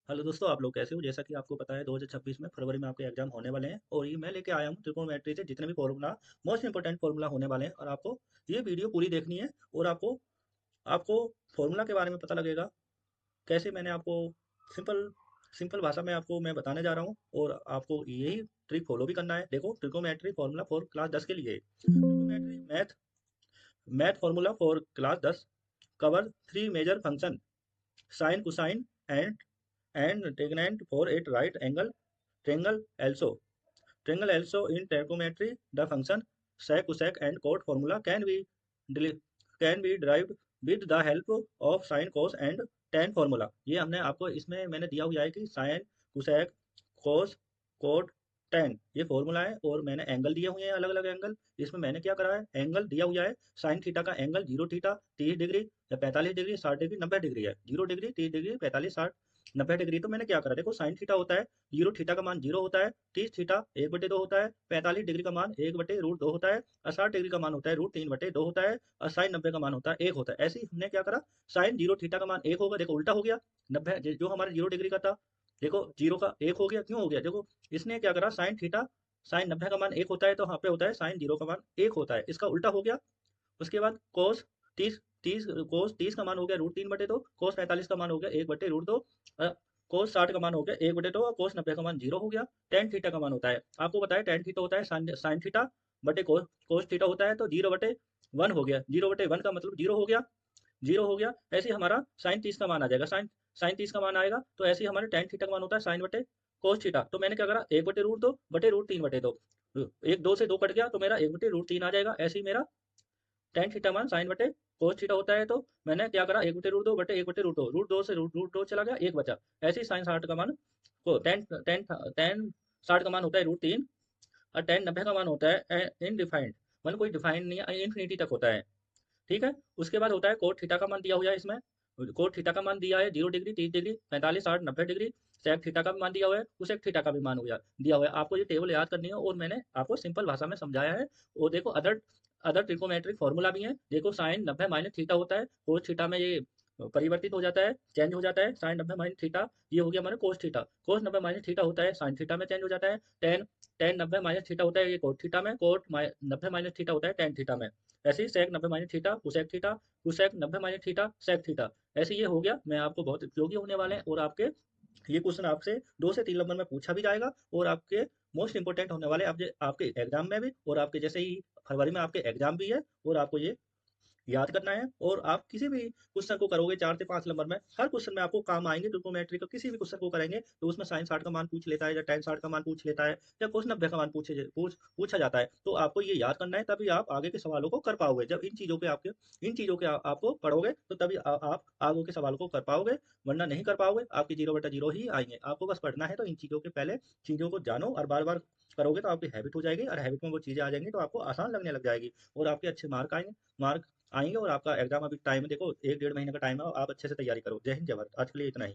Hello दोस्तों, आप लोग कैसे हो? जैसा कि आपको पता है 2026 में फरवरी में आपके एग्जाम होने वाले हैं और ये मैं लेके आया हूँ ट्रिग्नोमेट्री से जितने भी फॉर्मूला मोस्ट इंपोर्टेंट फॉर्मूला होने वाले हैं। और आपको ये वीडियो पूरी देखनी है और आपको आपको फॉर्मूला के बारे में पता लगेगा कैसे मैंने आपको सिंपल सिंपल भाषा में आपको मैं बताने जा रहा हूँ। और आपको यही ट्रिक फॉलो भी करना है। देखो, ट्रिग्नोमेट्री फॉर्मूला फॉर क्लास 10 के लिए trigonometry math formula for class 10 cover three major function sine cosine and tangent for it right angle triangle also. Triangle also in trigonometry the function sec cosec and cot formula can be derived with the help of sin cos and tan formula। ये हमने आपको इसमें मैंने दिया हुआ है कि sine cosec cos cot tan ये फॉर्मूला है और मैंने एंगल दिए हुए हैं, अलग अलग एंगल। इसमें मैंने क्या करा है, एंगल दिया हुआ है साइन थीटा का एंगल 0 थीटा 30 डिग्री या 45 डिग्री 60 डिग्री 90 डिग्री है। 0 डिग्री 30 डिग्री 45 60 90 डिग्री। तो मैंने क्या करा, देखो साइन थीटा होता है 0 थीटा का मान 0 होता है, 30 थीटा 1/2 होता है, 45 डिग्री का मान 1/√2 होता है और 60 डिग्री का मान होता है √3/2 होता है और साइन 90 का मान होता है 1 होता है। ऐसे ही हमने क्या करा, साइन 0 थीटा का मान 1 होगा, देखो उल्टा हो गया। 90 जो हमारे 0 डिग्री का था, देखो 0 का 1 हो गया। क्यों हो गया, देखो इसने क्या करा, साइन थीटा साइन 90 का मान 1 होता है तो यहाँ पे होता है साइन 0 का मान 1 होता है, इसका उल्टा हो गया। उसके बाद कोस 30 30 कोस 30 का मान हो गया √3/2, कोस 45 का मान हो गया 1/√2, कोस 60 का मान हो गया 1/2 और कोस 90 का मान 0 हो गया। टेन थीटा का मान होता है, आपको बताया टेन थीटा होता है साइन थीटा बटे कोस थीटा होता है, तो 0/1 हो गया। 0/1 का मतलब 0 हो गया, 0 हो गया। ऐसे ही हमारा साइन 30 का मान आ जाएगा, साइन साइन 30 का मान आएगा। तो ऐसे ही हमारे टेन थीटा का मान होता है साइन बटे कोस थीटा। तो मैंने क्या करा, 1/√2/√3/2, एक दो से दो कट गया तो मेरा 1/√3 आ जाएगा। ऐसे ही मेरा टेन थीटा मान साइन बटे कोस थीटा होता है। तो मैंने क्या करा, 1/√2 बटे 1/√2, √2 से √2 चला गया, एक बचा। ऐसे ही साइन 60 का मान को टेन टेन टेन 60 का मान होता है √3 और टेन 90 का मान होता है इनडिफाइंड, मतलब कोई डिफाइंड नहीं है, इन्फिनिटी तक होता है। ठीक है। उसके बाद होता है कोट थीटा का मान दिया हुआ है इसमें। कोट थीटा का मान दिया है 0 degree 30 degree 45 60 90 degree. Sec theta का भी मान दिया हुआ है, कुसेक थीटा का भी मान हुआ दिया हुआ है। आपको ये टेबल याद करनी है और मैंने आपको सिंपल भाषा में समझाया है। और देखो अदर अदर ट्रिकोमेट्रिक फॉर्मूला भी है। देखो साइन 90 माइनस थीटा होता है, कोस थीटा में ये परिवर्तित हो जाता है, चेंज हो जाता है। साइन 90 माइनस थीटा ये हो गया हमारा कोस थीटा, कोस 90 माइनस थीटा होता है साइन थीटा में चेंज हो जाता है। टेन टेन 90 माइनस थीटा होता है ये कोट थीटा में, कोट 90 माइनस थीटा होता है टेन थीटा में। ऐसे ही sec 90 minus theta cosec theta, cosec 90 minus theta sec theta. ऐसे ये हो गया। मैं आपको बहुत उपयोगी होने वाले हैं और आपके ये क्वेश्चन आपसे 2 से 3 नंबर में पूछा भी जाएगा और आपके मोस्ट इंपोर्टेंट होने वाले आपके एग्जाम में भी। और आपके जैसे ही फरवरी में आपके एग्जाम भी है और आपको ये याद करना है। और आप किसी भी क्वेश्चन को करोगे 4 से 5 नंबर में, हर क्वेश्चन में आपको काम आएंगे। ट्रिग्नोमेट्री का किसी भी क्वेश्चन को करेंगे तो उसमें साइन 60 का मान पूछ लेता है या टेन 60 का मान पूछ लेता है या कोस 90 का मान पूछा जाता है। तो आपको ये याद करना है, तभी आप आगे के सवालों को कर पाओगे। जब इन चीजों के आपको पढ़ोगे तो तभी आप आगे के सवालों को कर पाओगे, वरना नहीं कर पाओगे। आपके 0/0 ही आएंगे। आपको बस पढ़ना है, तो इन चीजों के पहले चीजों को जानो और बार बार करोगे तो आपकी हैबिट हो जाएगी और हैबिट में वो चीजें आ जाएंगी तो आपको आसान लगने लग जाएगी और आपके अच्छे मार्क आएंगे। और आपका एग्जाम अभी टाइम है, देखो 1 डेढ़ महीने का टाइम है, आप अच्छे से तैयारी करो। जय हिंद जय भारत। आज के लिए इतना ही।